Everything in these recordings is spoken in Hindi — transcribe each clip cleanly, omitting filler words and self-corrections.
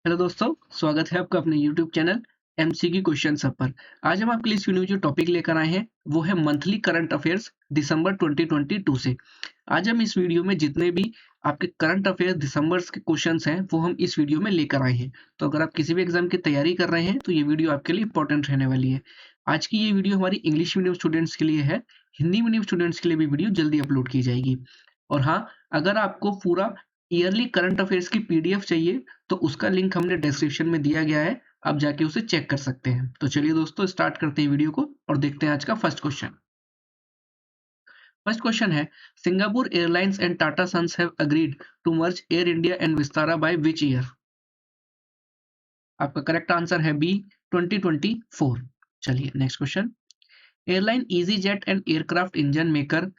हेलो दोस्तों, स्वागत है आपका अपने यूट्यूब चैनल एमसीक्यू क्वेश्चन सब पर। आज हम आपके लिए इस वीडियो में जो टॉपिक लेकर आए हैं वो है मंथली करंट अफेयर्स दिसंबर 2022 से। आज हम इस वीडियो में जितने भी आपके करंट अफेयर्स दिसंबर के क्वेश्चंस हैं वो हम इस वीडियो में लेकर आए हैं। तो अगर आप किसी भी एग्जाम की तैयारी कर रहे हैं तो ये वीडियो आपके लिए इंपॉर्टेंट रहने वाली है। आज की ये वीडियो हमारी इंग्लिश मीडियम स्टूडेंट्स के लिए है। हिंदी मीडियम स्टूडेंट्स के लिए भी वीडियो जल्दी अपलोड की जाएगी। और हाँ, अगर आपको पूरा ईयरली करंट अफेयर्स की पीडीएफ चाहिए तो उसका लिंक हमने डिस्क्रिप्शन में दिया गया है, आप जाके उसे चेक कर सकते हैं। तो चलिए दोस्तों, स्टार्ट करते हैं वीडियो को और देखते हैं आज का फर्स्ट क्वेश्चन। फर्स्ट क्वेश्चन है, Singapore Airlines and Tata Sons have agreed to merge Air India and Vistara by which year? आपका करेक्ट आंसर है बी, 2024। चलिए next question. Airline EasyJet and aircraft engine maker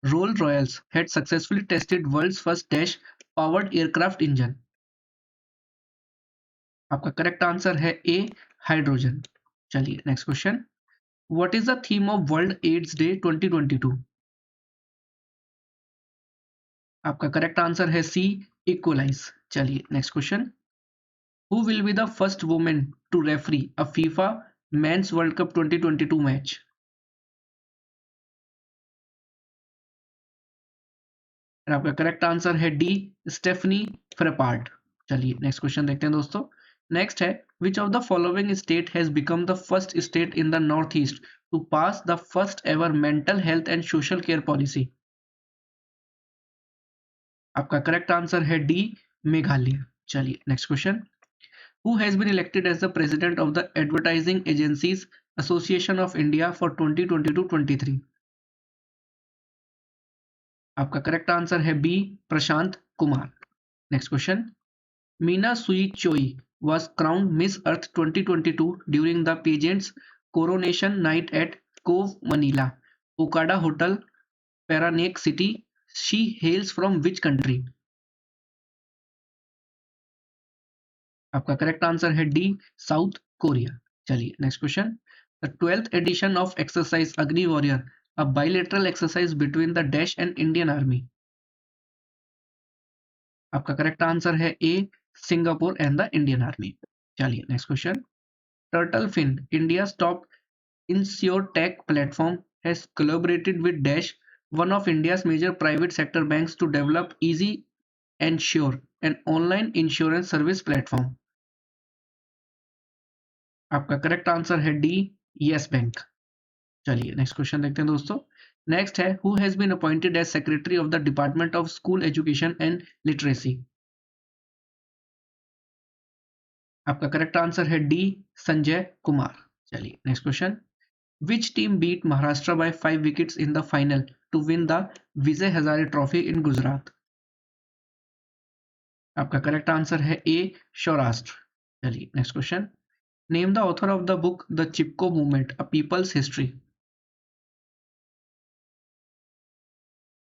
Rolls Royce had successfully tested world's first dash powered aircraft engine. आपका करेक्ट आंसर है ए, हाइड्रोजन। चलिए next question. What is the theme of World AIDS Day 2022? आपका करेक्ट आंसर है सी, इक्वलाइज। चलिए next question. Who will be the first women to referee a FIFA men's World Cup 2022 match? आपका करेक्ट आंसर है डी, स्टेफनी फ्रेपार्ट। चलिए नेक्स्ट क्वेश्चन देखते हैं दोस्तों। नेक्स्ट है, which of the following state has become the first state in the north east to pass the first ever mental health and social care policy? आपका करेक्ट आंसर है डी, मेघालय। चलिए next question. Who has been elected as the president of the advertising agencies association of India for 2022-23? आपका करेक्ट आंसर है B, Prashant Kumar. Next question. Mina Sui Choi was crowned Miss Earth 2022 during the pageant's coronation night at Cove Manila, Okada Hotel, Paranak City. She hails from which country? आपका करेक्ट आंसर है डी, साउथ कोरिया। चलिए next question. The 12th edition of exercise Agni warrior, a bilateral exercise between the dash and Indian army. आपका करेक्ट आंसर है A, Singapore and the Indian army. चलिए next question. Turtle fin, India's top InsurTech platform, has collaborated with Dash, one of India's major private sector banks, to develop Easy Ensure, an online insurance service platform. आपका करेक्ट आंसर है डी, यस बैंक। चलिए नेक्स्ट क्वेश्चन देखते हैं दोस्तों। नेक्स्ट है, who has been appointed as secretary of the department of school education and literacy? आपका करेक्ट आंसर है डी, संजय कुमार। चलिए next question. Which team beat Maharashtra by 5 wickets in the final to win the Vijay Hazare Trophy in Gujarat? आपका करेक्ट आंसर है ए, सौराष्ट्र। चलिए next question. Name the author of the book the Chipko movement, a people's history.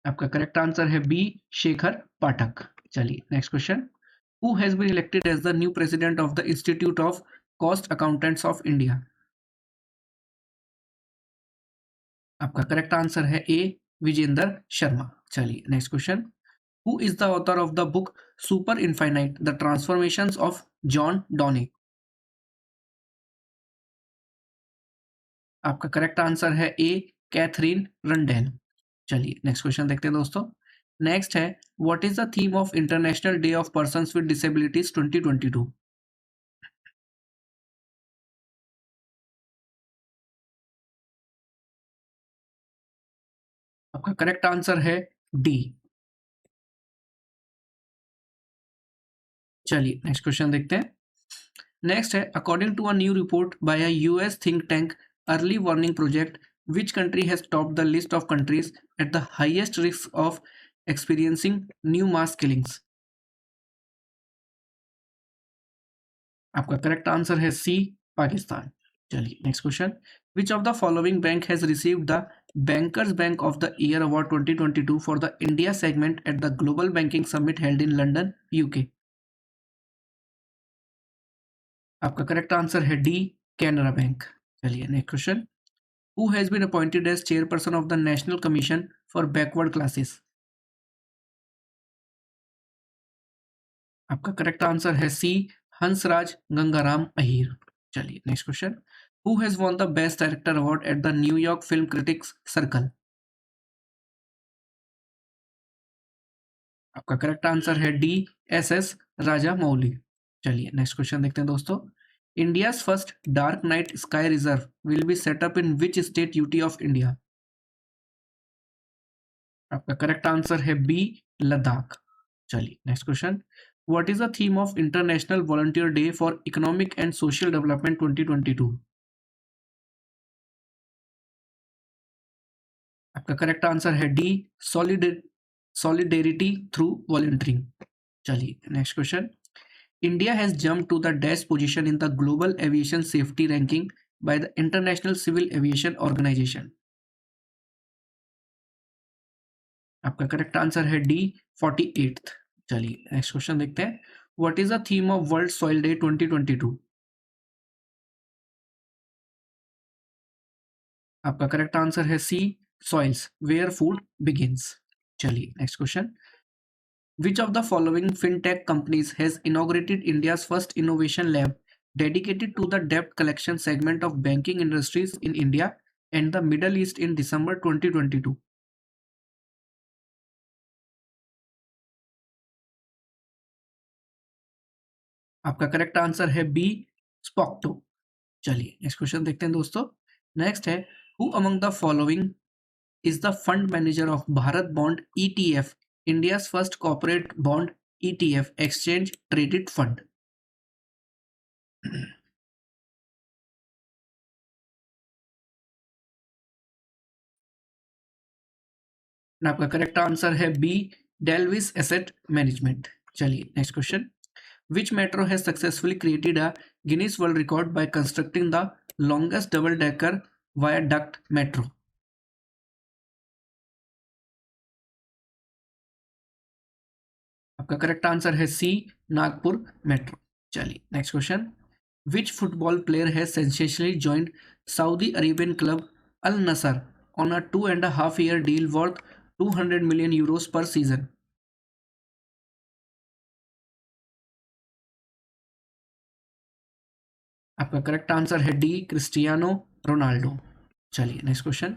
आपका करेक्ट आंसर है बी, शेखर पाठक। चलिए next question. Who has been elected as the new president of the institute of cost accountants of India? आपका करेक्ट आंसर है ए, विजेंद्र शर्मा। चलिए next question. Who is the author of the book Super Infinite: The Transformations of John Donne? आपका करेक्ट आंसर है ए, कैथरीन रंडेल। चलिए नेक्स्ट क्वेश्चन देखते हैं दोस्तों। नेक्स्ट है, what is the theme of international day of persons with disabilities 2022? आपका करेक्ट आंसर है डी। चलिए नेक्स्ट क्वेश्चन देखते हैं। नेक्स्ट है, according to a new report by a US think tank early warning project, which country has topped the list of countries at the highest risk of experiencing new mass killings? आपका करेक्ट आंसर है सी, पाकिस्तान। चलिए next question. Which of the following bank has received the bankers bank of the year award 2022 for the India segment at the global banking summit held in London, UK? आपका करेक्ट आंसर है डी, कैनरा बैंक। चलिए next question. Who has been appointed as chairperson of the national commission for backward classes? आपका करेक्ट आंसर है सी, हंसराज गंगाराम अहीर। चलिए next question, who has won the best director award at the New York film critics circle? आपका करेक्ट आंसर है डी, एस एस राजा मौली। चलिए नेक्स्ट क्वेश्चन देखते हैं दोस्तों, India's first dark night sky reserve will be set up in which state UT of India? आपका करेक्ट आंसर है बी, लद्दाख। चलिए next question, what is the theme of international volunteer day for economic and social development 2022? आपका करेक्ट आंसर है डी, सॉलिडेरिटी थ्रू वॉलंटियरिंग। चलिए next question, India has jump to the desk position in the global aviation safety ranking by the international civil aviation organisation? आपका करेक्ट आंसर है डी, 48th। चलिए नेक्स्ट क्वेश्चन देखते हैं, what is the theme of world soil day 2022? आपका करेक्ट आंसर है C, soils where food begins. चलिए next question, which of the following fintech companies has inaugurated India's first innovation lab dedicated to the डेब्ट collection segment of banking industries in India and the middle East in December 2022? आपका करेक्ट आंसर है बी, स्पॉक्टो। चलिए नेक्स्ट क्वेश्चन देखते हैं दोस्तों, नेक्स्ट है, who among the following is the fund manager of Bharat Bond ETF, India's first corporate bond ETF exchange traded fund? आपका करेक्ट आंसर है बी, डेल्विस एसेट मैनेजमेंट। चलिए next question, which metro has successfully created a Guinness world record by constructing the longest double decker viaduct metro? आपका करेक्ट आंसर है सी, नागपुर मेट्रो। चलिए next question, which football player has sensationally joined Saudi Arabian club Al Nassr on a 2.5 year deal worth 200 million euros per season? आपका करेक्ट आंसर है डी, क्रिस्टियानो रोनाल्डो। चलिए next question,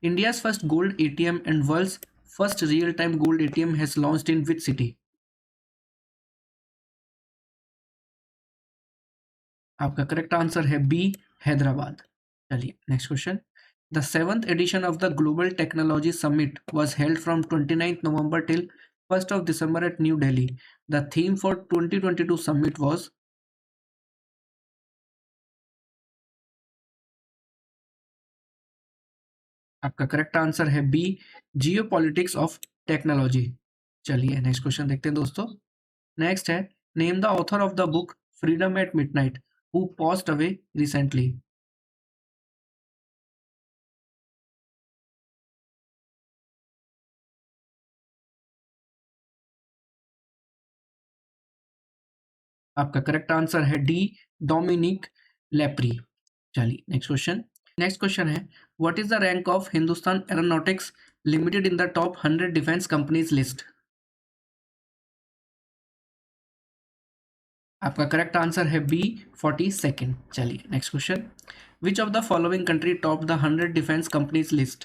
India's first gold ATM and world's first real time gold ATM has launched in which city? आपका करेक्ट आंसर है बी, हैदराबाद। चलिए next question, the seventh edition of the global technology summit was held from 29th November till 1st of December at New Delhi. The theme for 2022 summit was? आपका करेक्ट आंसर है बी, जियोपॉलिटिक्स ऑफ टेक्नोलॉजी। चलिए नेक्स्ट क्वेश्चन देखते हैं दोस्तों, नेक्स्ट है, name the author of the book Freedom at Midnight who passed away recently? आपका करेक्ट आंसर है डी, डोमिनिक लेप्री। चलिए नेक्स्ट क्वेश्चन, नेक्स्ट क्वेश्चन है, what is the rank of Hindustan aeronautics limited in the top 100 defence companies list? आपका करेक्ट आंसर है बी, 42nd। चलिए next question, which of the following country top the 100 defence companies list?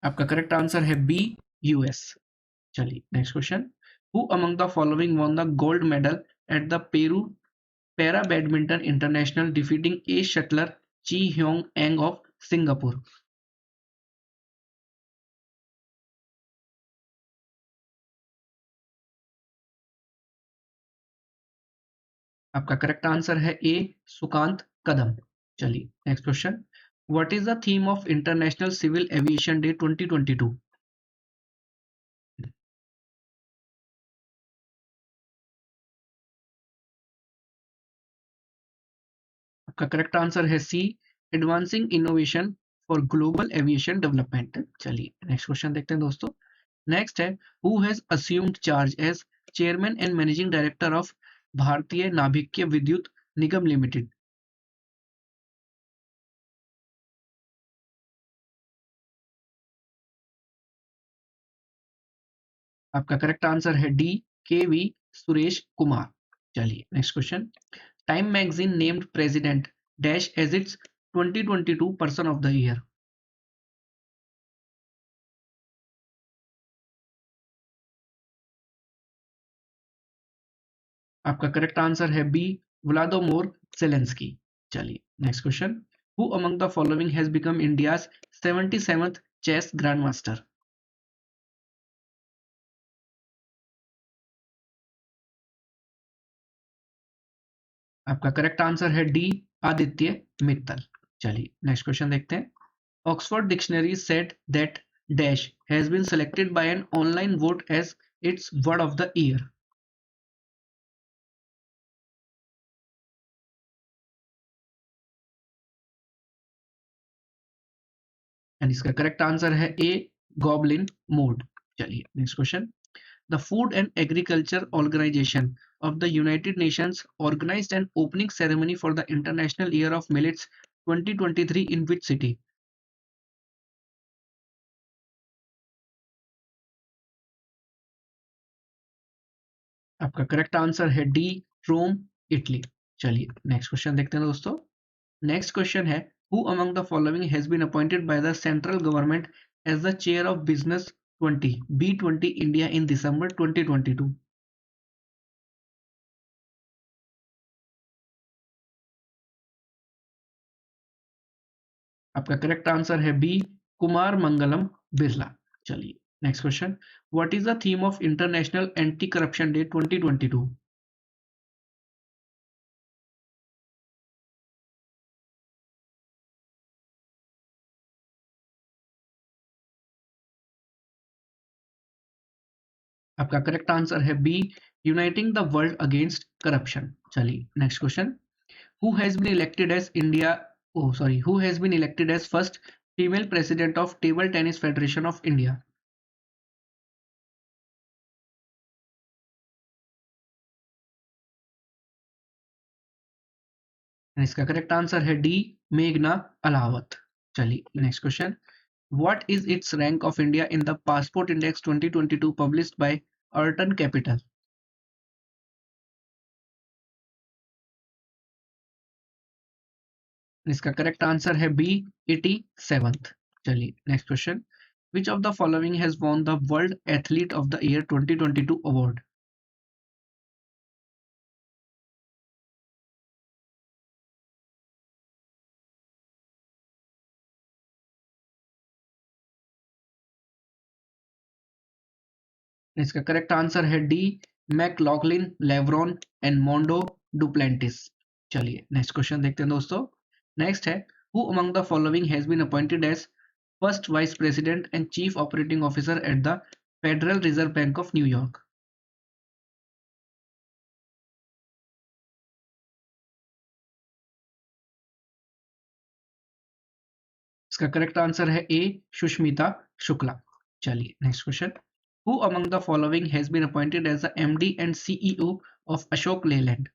आपका करेक्ट आंसर है बी, यूएस। चलिए next question, who among the following won the gold medal at the Peru para badminton international defeating a shuttler Chee Hiong Ang of Singapore? आपका करेक्ट आंसर है ए, सुकांत कदम। चलिए next question, what is the theme of international civil aviation day 2022? आपका करेक्ट आंसर है C, advancing innovation for global aviation development. चलिए नेक्स्ट क्वेश्चन देखते हैं दोस्तों, नेक्स्ट है, who has assumed charge as chairman and managing director of Bharatiya Nabhikiya Vidyut Nigam limited? आपका करेक्ट आंसर है D, K V Suresh Kumar. चलिए next question. Time magazine named president dash as its 2022 person of the year. आपका करेक्ट आंसर है बी, व्लादिमीर जेलेंस्की। चलिए next question. Who among the following has become India's 77th chess grand master. आपका करेक्ट आंसर है डी, आदित्य मित्तल। चलिए नेक्स्ट क्वेश्चन देखते हैं। Oxford dictionary said that dash has been selected by an online vote as its word of the year. And इसका करेक्ट आंसर है ए, गॉबलिन मोड। चलिए next question. The food and agriculture organisation of the United Nations organized an opening ceremony for the International Year of Millets 2023 in which city? आपका करेक्ट आंसर है डी, रोम, इटली। चलिए नेक्स्ट क्वेश्चन देखते हैं दोस्तों। नेक्स्ट क्वेश्चन है, who among the following has been appointed by the central government as the chair of business 20 B20 India in December 2022। आपका करेक्ट आंसर है बी, कुमार मंगलम बिरला। चलिए next question. What is the theme of international anti corruption day 2022? आपका करेक्ट आंसर है B, uniting the world against corruption. चलिए next question. Who has been elected as India who has been elected as first female president of table tennis federation of India? इसका करेक्ट आंसर है डी, मेघना अलावत। चलिए next question. What is its rank of India in the passport index 2022 published by Arton Capital? इसका करेक्ट आंसर है बी, 87th। चलिए next question. Which of the following has won the world athlete of the year 2022 award? इसका करेक्ट आंसर है D, McLaughlin Levrone and Mondo Duplantis. चलिए नेक्स्ट क्वेश्चन देखते हैं दोस्तों। नेक्स्ट है, who among the following has been appointed as first vice president and chief operating officer at the Federal Reserve Bank of New York? इसका करेक्ट आंसर है ए, सुष्मिता शुक्ला। चलिए next question. Who among the following has been appointed as the MD and CEO of Ashok Leyland?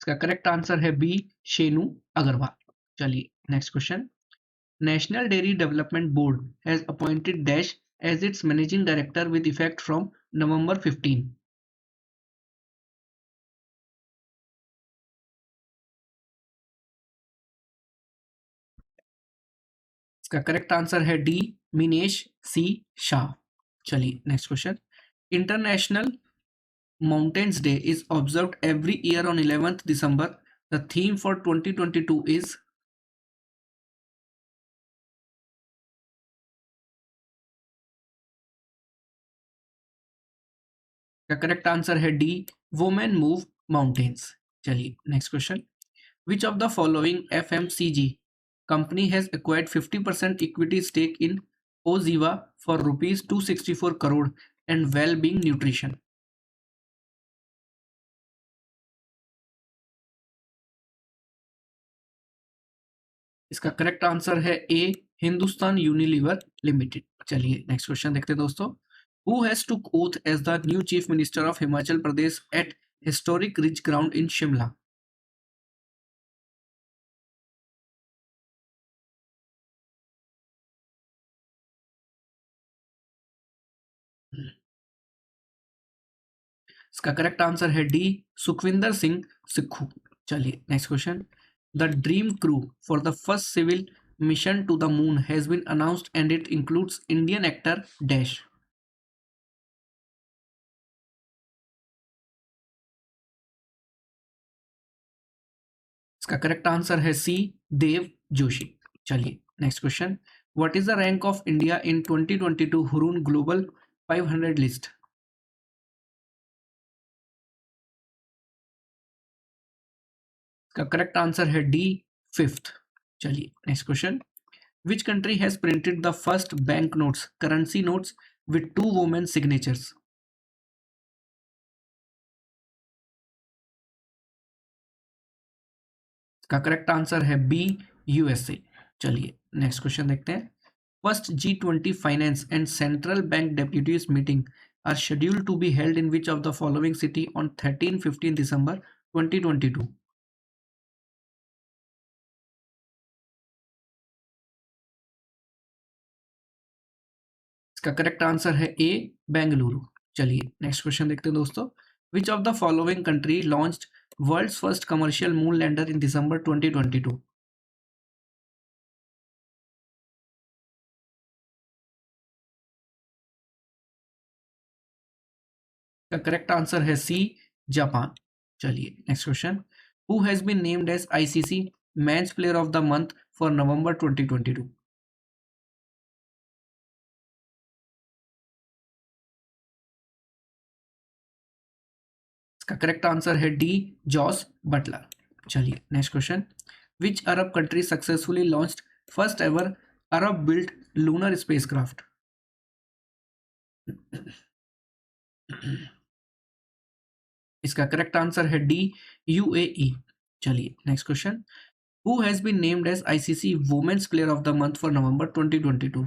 इसका करेक्ट आंसर है बी, शेनु अग्रवाल। चलिए next question. National Dairy Development Board has appointed Dash as its managing director with effect from November 15। इसका करेक्ट आंसर है डी, मिनेश सी शाह। चलिए next question. International mountains day is observed every year on 11th December. The theme for 2022 is? का करेक्ट आंसर है डी, वुमेन मूव माउंटेन्स। चलिए next question. Which of the following FMCG company has acquired 50% equity stake in Oziva for rupees 264 crore and Well-being Nutrition? इसका करेक्ट आंसर है ए, हिंदुस्तान यूनिलीवर लिमिटेड। चलिए नेक्स्ट क्वेश्चन देखते हैं दोस्तों। Who has took oath as the new chief minister of Himachal Pradesh at historic Ridge Ground in Shimla? इसका करेक्ट आंसर है डी, सुखविंदर सिंह सिक्खू। चलिए next question. The dream crew for the first civil mission to the moon has been announced and it includes Indian actor dash. इसका करेक्ट आंसर है सी, देव जोशी। चलिए next question. What is the rank of India in 2022 Hurun global 500 list. इसका करेक्ट आंसर है डी, फिफ्थ। चलिए next question. Which country has printed the first banknotes, currency notes with two women's signatures? इसका करेक्ट आंसर है बी, यूएसए। चलिए नेक्स्ट क्वेश्चन देखते हैं। First G20 finance and central bank deputies meeting are scheduled to be held in which of the following city on 13-15 December 2022? इसका करेक्ट आंसर है ए, बेंगलुरु। चलिए नेक्स्ट क्वेश्चन देखते हैं दोस्तों। Which of the following country launched world's first commercial moon lander in December 2022? का करेक्ट आंसर है सी, जापान। चलिए next question. Who has been named as ICC men's player of the month for November 2022? इसका करेक्ट आंसर है डी, जॉस बटलर। चलिए next question. Which Arab country successfully launched first ever Arab built lunar spacecraft? इसका करेक्ट आंसर है डी, यूएई। चलिए next question. Who has been named as ICC women's player of the month for November 2022?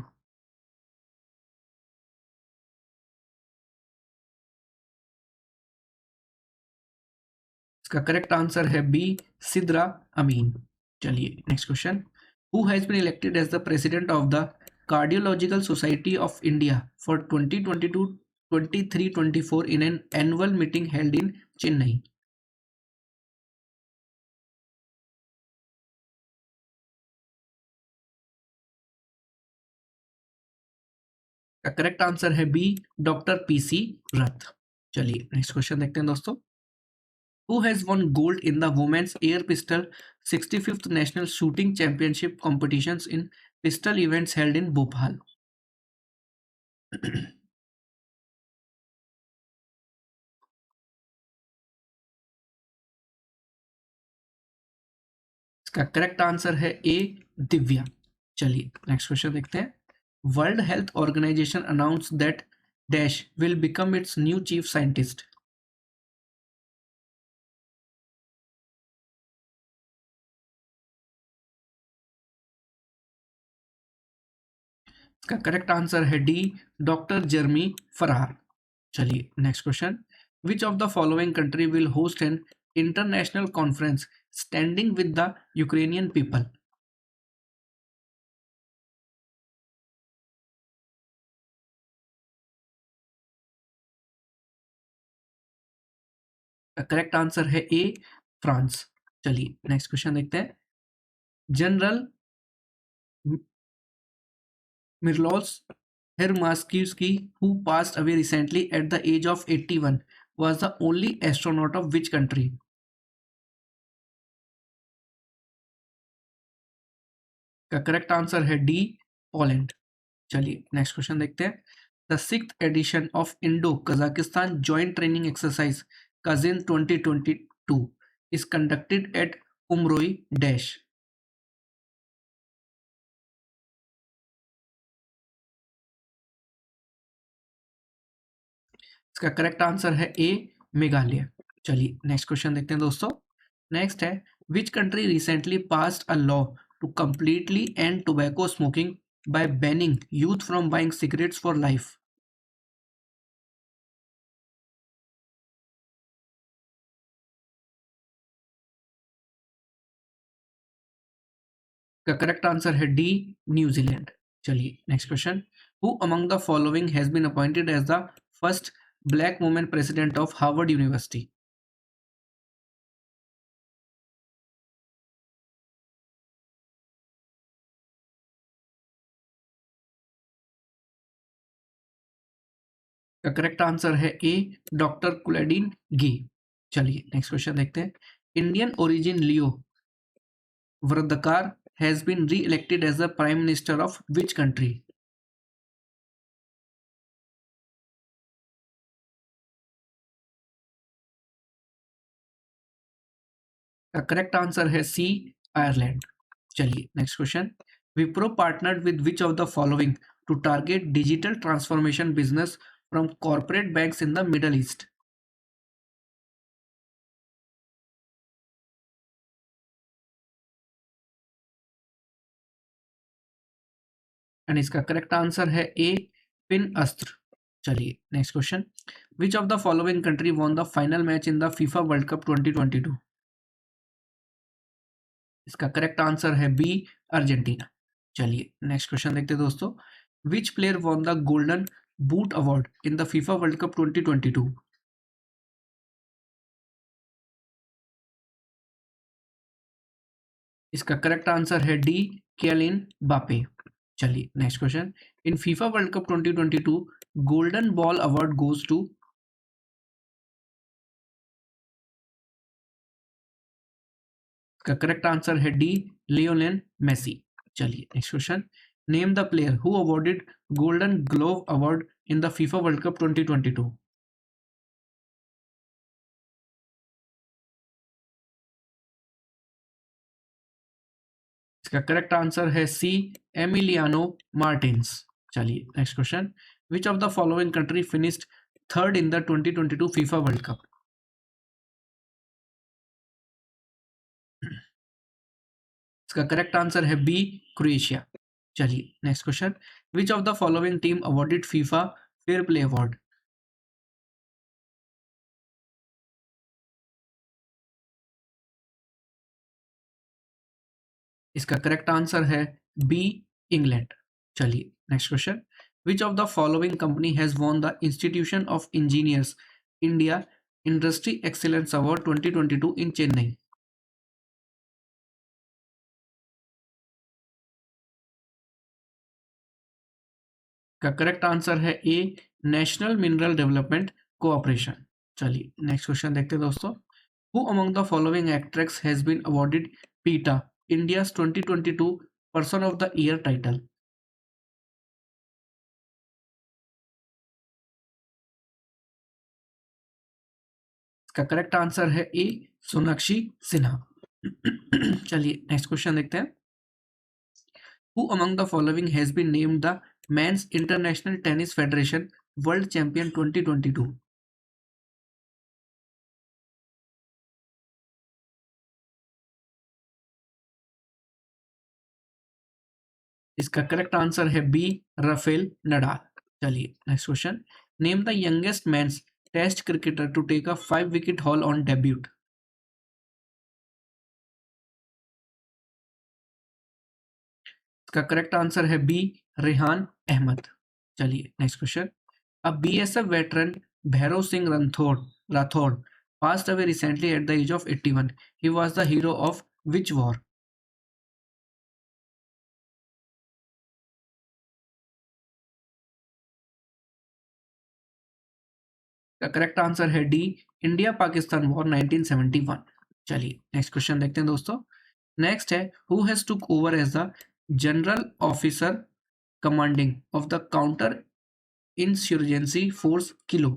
इसका करेक्ट आंसर है बी, सिद्रा अमीन। चलिए next question. Who has been elected as the president of the cardiological society of India for 2022 23-24 in an annual meeting held in Chennai? का करेक्ट आंसर है बी, डॉक्टर पीसी रथ। चलिए नेक्स्ट क्वेश्चन देखते हैं दोस्तों। Who has won gold in the women's air pistol 65th National Shooting Championship competitions in pistol events held in Bhopal? इसका करेक्ट आंसर है ए, दिव्या। चलिए नेक्स्ट क्वेश्चन देखते हैं। World Health Organization announce that dash will become its new chief scientist. इसका करेक्ट आंसर है डी, डॉक्टर जर्मी फरार। चलिए next question. Which of the following country will host an international conference standing with the Ukrainian people? Correct answer है ए, फ्रांस। चलिए नेक्स्ट क्वेश्चन देखते हैं। General Miroslaw Hermaskivsky, who passed away recently at the age of 81, was the only astronaut of which country? का करेक्ट आंसर है डी, पोलैंड। चलिए नेक्स्ट क्वेश्चन देखते हैं। The sixth addition of Indo Kazakhstan joint training exercise cousin 2022 is conducted at Umroi dash. इसका करेक्ट आंसर है ए, मेघालय। चलिए नेक्स्ट क्वेश्चन देखते हैं दोस्तों। नेक्स्ट है, which country recently passed a law to completely end tobacco smoking by banning youth from buying cigarettes for life? का करेक्ट आंसर है डी, न्यूजीलैंड। चलिए next question. Who among the following has been appointed as the first black woman president of Harvard University? का करेक्ट आंसर है ए, डॉक्टर कुलैडिन गी। चलिए नेक्स्ट क्वेश्चन देखते हैं। Indian origin Leo Varadkar has been re-elected as the prime minister of which country? का करेक्ट आंसर है सी, आयरलैंड। चलिए next question. Wipro partnered with which of the following to target digital transformation business from corporate banks in the middle east? And इसका करेक्ट आंसर है ए, पिन अस्त्र। चलिए next question. Which of the following country won the final match in the FIFA World Cup 2022? इसका करेक्ट आंसर है बी, अर्जेंटीना। चलिए नेक्स्ट क्वेश्चन देखते हैं दोस्तों। विच player won the golden boot award in the FIFA World Cup 2022? इसका करेक्ट आंसर है डी, केलिन बापे। चलिए next question. In FIFA World Cup 2022 golden ball award goes to? इसका करेक्ट आंसर है डी, लियोनेल मेसी। चलिए next question. Name the player who awarded golden glove award in the FIFA World Cup 2022? इसका करेक्ट आंसर है सी, एमिलियानो मार्टिन्स। चलिए next question. Which of the following country finished third in the 2022 FIFA World cup? इसका करेक्ट आंसर है बी, क्रोएशिया। चलिए next question. Which of the following team awarded FIFA fair play award? इसका करेक्ट आंसर है बी, इंग्लैंड। चलिए next question. Which of the following company has won the institution of engineers India industry excellence award 2022 इन चेन्नई? का करेक्ट आंसर है ए, नेशनल मिनरल डेवलपमेंट कोऑपरेशन। चलिए नेक्स्ट क्वेश्चन देखते हैं दोस्तों। Who among the following actress has been awarded PETA India's 2022 person of the year title? इसका करेक्ट आंसर है ए, सोनाक्षी सिन्हा। चलिए नेक्स्ट क्वेश्चन देखते हैं। Who among the following has been named the men's international tennis federation world champion 2022? इसका करेक्ट आंसर है बी, राफेल नडाल। चलिए next question. Name the youngest men's test cricketer to take a 5 wicket haul on debut? इसका करेक्ट आंसर है बी, रेहान अहमद। चलिए next question. A BSF veteran Bhairav Singh Rathore passed away recently at the age of 81. He was the hero of which war? का करेक्ट आंसर है डी, इंडिया पाकिस्तान वॉर 1971। चलिए नेक्स्ट क्वेश्चन देखते हैं दोस्तों। नेक्स्ट है who has took over as the general officer commanding of the counter insurgency force kilo?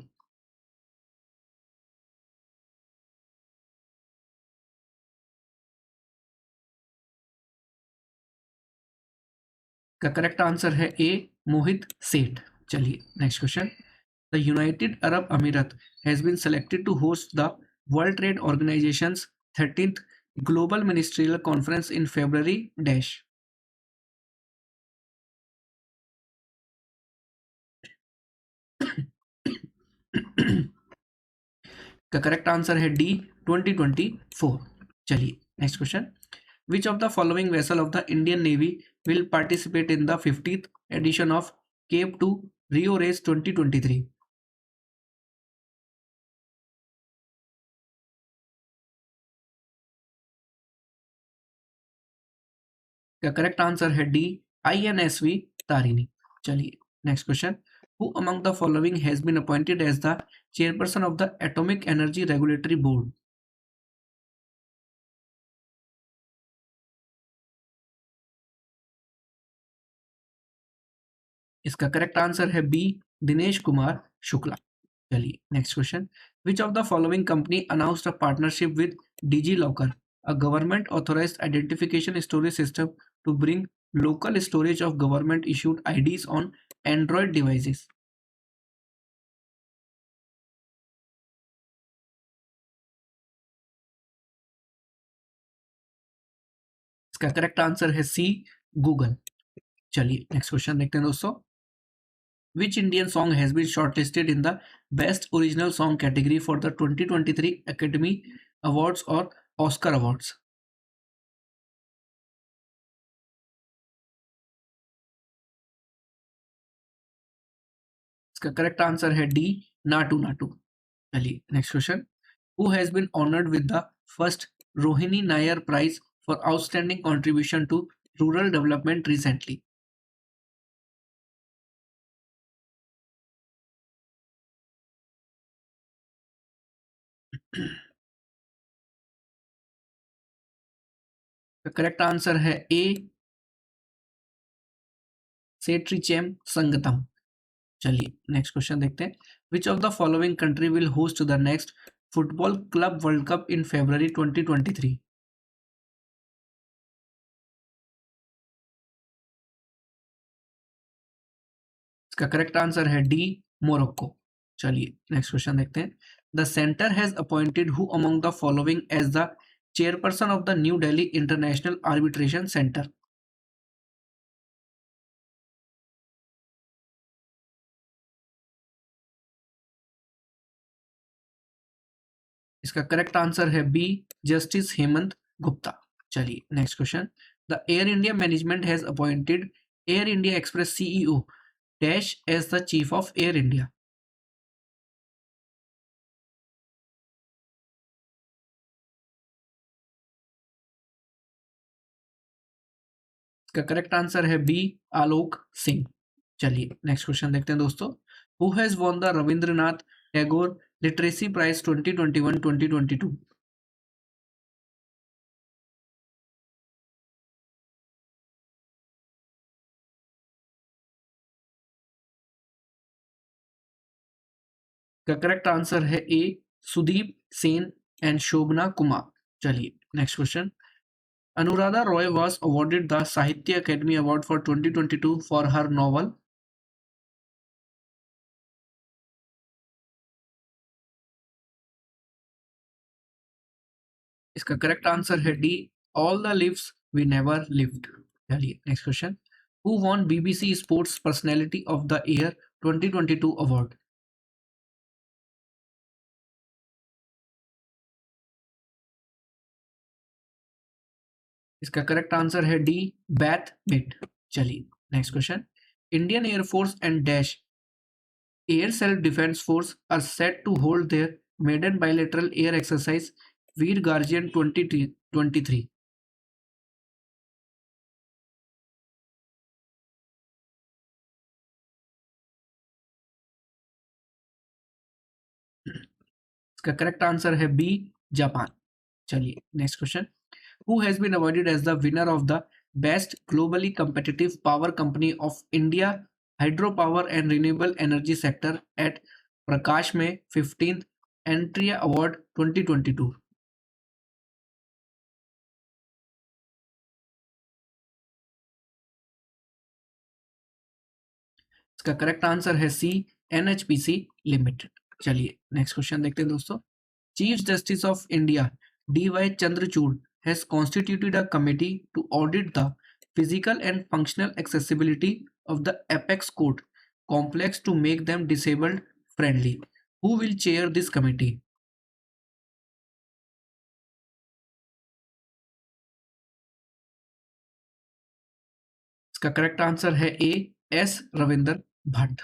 का करेक्ट आंसर है ए, मोहित सेठ। चलिए next question. The United Arab Emirates has been selected to host the World Trade Organization's 13th global ministerial conference in February dash? का करेक्ट आंसर है डी, 2024। चलिए next question. Which of the following vessel of the Indian navy will participate in the 50th edition of Cape to Rio race 2023? इसका करेक्ट आंसर है डी, INSV तारिणी। चलिए next question, who among the following has been appointed as the chairperson of the atomic energy regulatory board? इसका करेक्ट आंसर है बी, दिनेश कुमार शुक्ला। चलिए next question, which of the following company announced a partnership with DigiLocker, a government authorised identification storage system to bring local storage of government issued IDs on Android devices? इसका करेक्ट आंसर है सी, गूगल। चलिए नेक्स्ट क्वेश्चन देखते हैं दोस्तों, which Indian song has been shortlisted in the Best Original Song category for the 2023 Academy Awards or Oscar Awards? इसका करेक्ट आंसर है डी, नाटू नाटू। चलिए next question, who has been honoured with the first Rohini Nayar prize for outstanding contribution to rural development recently? Correct answer है ए, सेट्रीचेम संगतम। चलिए नेक्स्ट क्वेश्चन देखते हैं, which of the following country will host the next football club world cup in February 2023? इसका करेक्ट आंसर है डी, मोरक्को। चलिए नेक्स्ट क्वेश्चन देखते हैं, the centre has appointed who among the following as the chairperson of the new Delhi international arbitration centre? इसका करेक्ट आंसर है बी, जस्टिस हेमंत गुप्ता। चलिए next question, the Air India management has appointed Air India Express CEO dash as the chief of Air India? इसका करेक्ट आंसर है बी, आलोक सिंह। चलिए नेक्स्ट क्वेश्चन देखते हैं दोस्तों, who has won the Rabindranath Tagore literacy prize 2021-2022? का करेक्ट आंसर है ए, सुदीप सेन एंड शोभना कुमार। चलिए next question, Anuradha Roy was awarded the Sahitya Akademi award for 2022 for her novel? इसका करेक्ट आंसर है D, all the lives we never lived. चलिए next question, who won BBC sports personality of the year 2022 award? इसका करेक्ट आंसर है डी, बैथ मिट। चलिए next question, Indian air force and dash air self defence force are set to hold their maiden bilateral air exercise Veer guardian 2023? इसका करेक्ट आंसर है बी, जापान। चलिए next question, who has been awarded as the winner of the best globally competitive power company of India hydro power and renewable energy sector at प्रकाश में 15th एंट्रिया अवार्ड 2022? इसका करेक्ट आंसर है सी, NHPC लिमिटेड। चलिए नेक्स्ट क्वेश्चन देखते हैं दोस्तों, chief justice of India DY Chandrachud has constituted a committee to audit the physical and functional accessibility of the apex court complex to make them disabled friendly. Who will chair this committee? इसका करेक्ट आंसर है ए, S रविंदर भट्ट।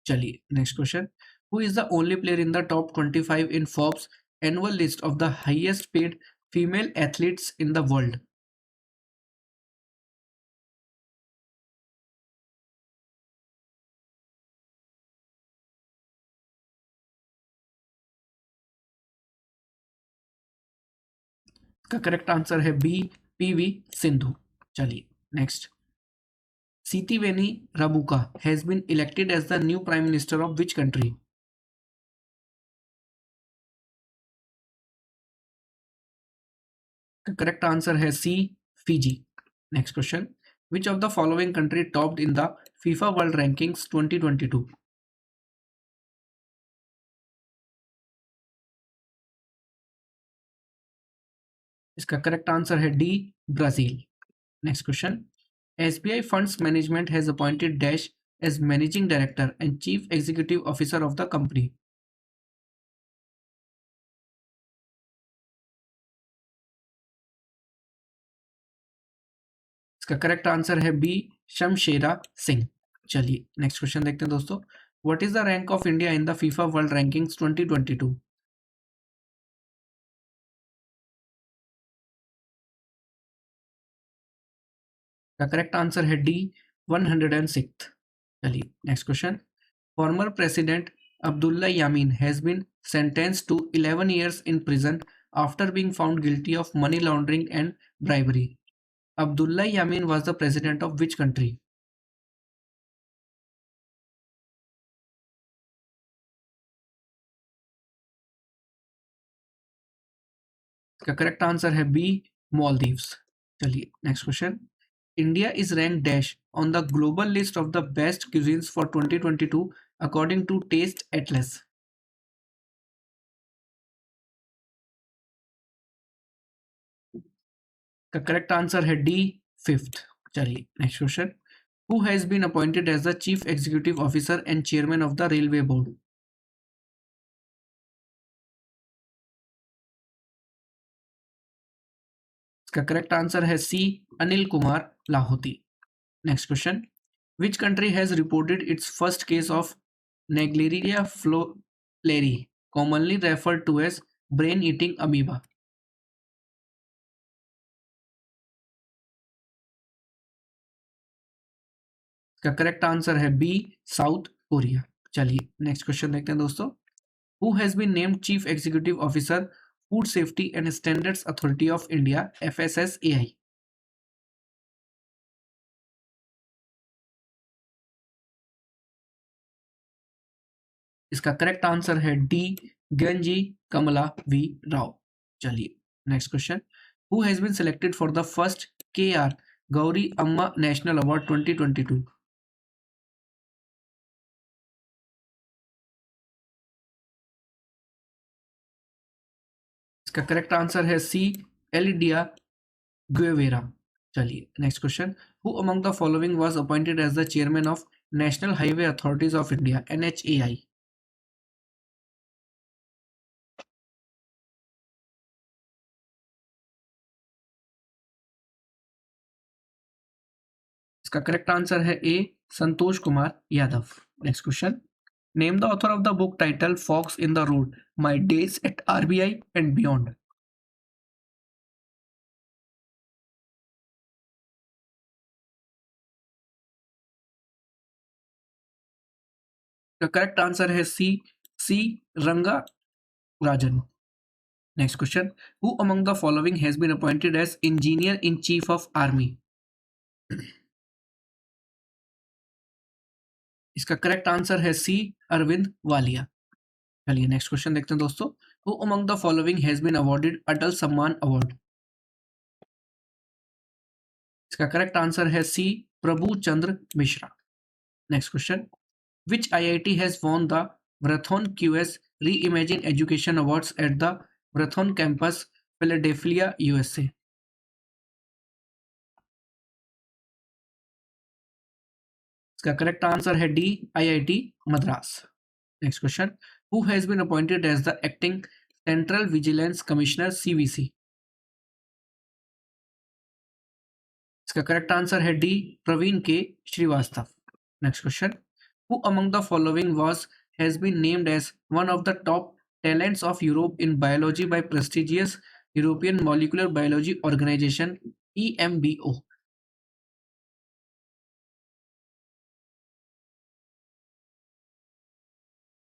चलिए next question, who is the only player in the top 25 in Forbes annual list of the highest paid female athletes in the world? इसका करेक्ट आंसर है बी, पीवी सिंधु। चलिए next. Sitiveni Rabuka has been elected as the new prime minister of which country? Correct answer है C, Fiji. Next question. Which of the following country topped in the FIFA world rankings 2022? इसका करेक्ट आंसर है D, Brazil. Next question. SBI funds management has appointed dash as managing director and chief executive officer of the company. इसका करेक्ट आंसर है बी, शमशेरा सिंह। चलिए नेक्स्ट क्वेश्चन देखते हैं दोस्तों। What is the rank of India in the FIFA world rankings 2022? का करेक्ट आंसर है डी, 106। चलिए next question. Former president Abdulla Yameen has been sentenced to 11 years in prison after being found guilty of money laundering and bribery. Abdullah Yamin was the president of which country? इसका करेक्ट आंसर है बी, मालदीव्स। चलिए next question. India is rank dash on the global list of the best cuisines for 2022 according to Taste Atlas. का करेक्ट आंसर है डी, फिफ्थ। चलिए next question. Who has been appointed as the chief executive officer and chairman of the railway board? इसका करेक्ट आंसर है C, Anil Kumar Lahoti. Next question. Which country has reported its first case of Naegleria fowleri, commonly referred to as brain eating amoeba? इसका करेक्ट आंसर है बी, साउथ कोरिया। चलिए नेक्स्ट क्वेश्चन देखते हैं दोस्तों। Who has been named chief executive officer food safety and standards authority of India, FSSAI? इसका करेक्ट आंसर है डी, गंजी कमला वी राव। चलिए next question. Who has been selected for the first KR Gauri Amma national award 2022? इसका करेक्ट आंसर है सी, एलिडिया गुएवेरा। चलिए next question. Who among the following was appointed as the chairman of national highway authorities of India, NHAI? इसका करेक्ट आंसर है A, Santosh Kumar Yadav. Next question. Name the author of the book title forks in the road, my days at RBI and beyond. Correct answer है C, C Ranga Rajan. Next question. Who among the following has been appointed as engineer in chief of army? इसका करेक्ट आंसर है सी, अरविंद वालिया। चलिए नेक्स्ट क्वेश्चन देखते हैं दोस्तों। Who among the following has been awarded Atal Samman award? इसका करेक्ट आंसर है C, Prabhu Chandra Mishra. Next question. Which IIT has won the Wharton QS reimagine education awards at the Wharton campus, Philadelphia, USA? इसका करेक्ट आंसर है D, IIT Madras. Next question. Who has been appointed as the acting central vigilance commissioner, CVC? इसका करेक्ट आंसर है D, Praveen K Srivastava. Next question. Who among the following was has been named as one of the top talents of Europe in biology by prestigious European molecular biology organization, EMBO?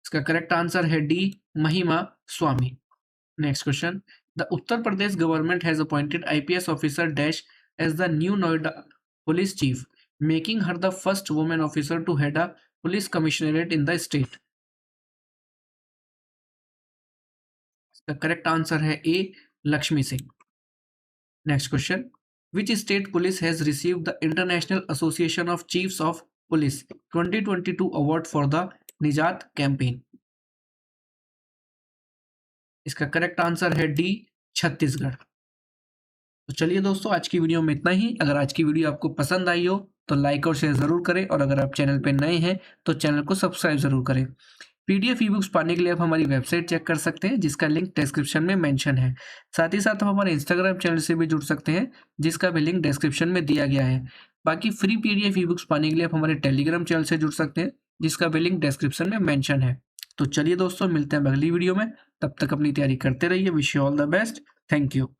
इसका करेक्ट आंसर है D, Mahima Swami. Next question. The Uttar Pradesh government has appointed IPS officer dash as the new Noida police chief, making her the first women officer to head a police commissionerate in the state. इसका करेक्ट आंसर है A, Lakshmi Singh. Next question, which state police has received the international association of chiefs of police 2022 award for the निजात कैंपेन। इसका करेक्ट आंसर है डी, छत्तीसगढ़। तो चलिए दोस्तों, आज की वीडियो में इतना ही। अगर आज की वीडियो आपको पसंद आई हो तो लाइक और शेयर जरूर करें, और अगर आप चैनल पर नए हैं तो चैनल को सब्सक्राइब जरूर करें। PDF ई बुक्स पाने के लिए आप हमारी वेबसाइट चेक कर सकते हैं, जिसका लिंक डिस्क्रिप्शन में मेंशन है। साथ ही साथ आप हमारे इंस्टाग्राम चैनल से भी जुड़ सकते हैं, जिसका भी लिंक डिस्क्रिप्शन में दिया गया है। बाकी फ्री PDF ई बुक्स पाने के लिए आप हमारे टेलीग्राम चैनल से जुड़ सकते हैं, जिसका भी लिंक डिस्क्रिप्शन में मेंशन है। तो चलिए दोस्तों, मिलते हैं अगली वीडियो में। तब तक अपनी तैयारी करते रहिए। Wish you all the best. Thank you.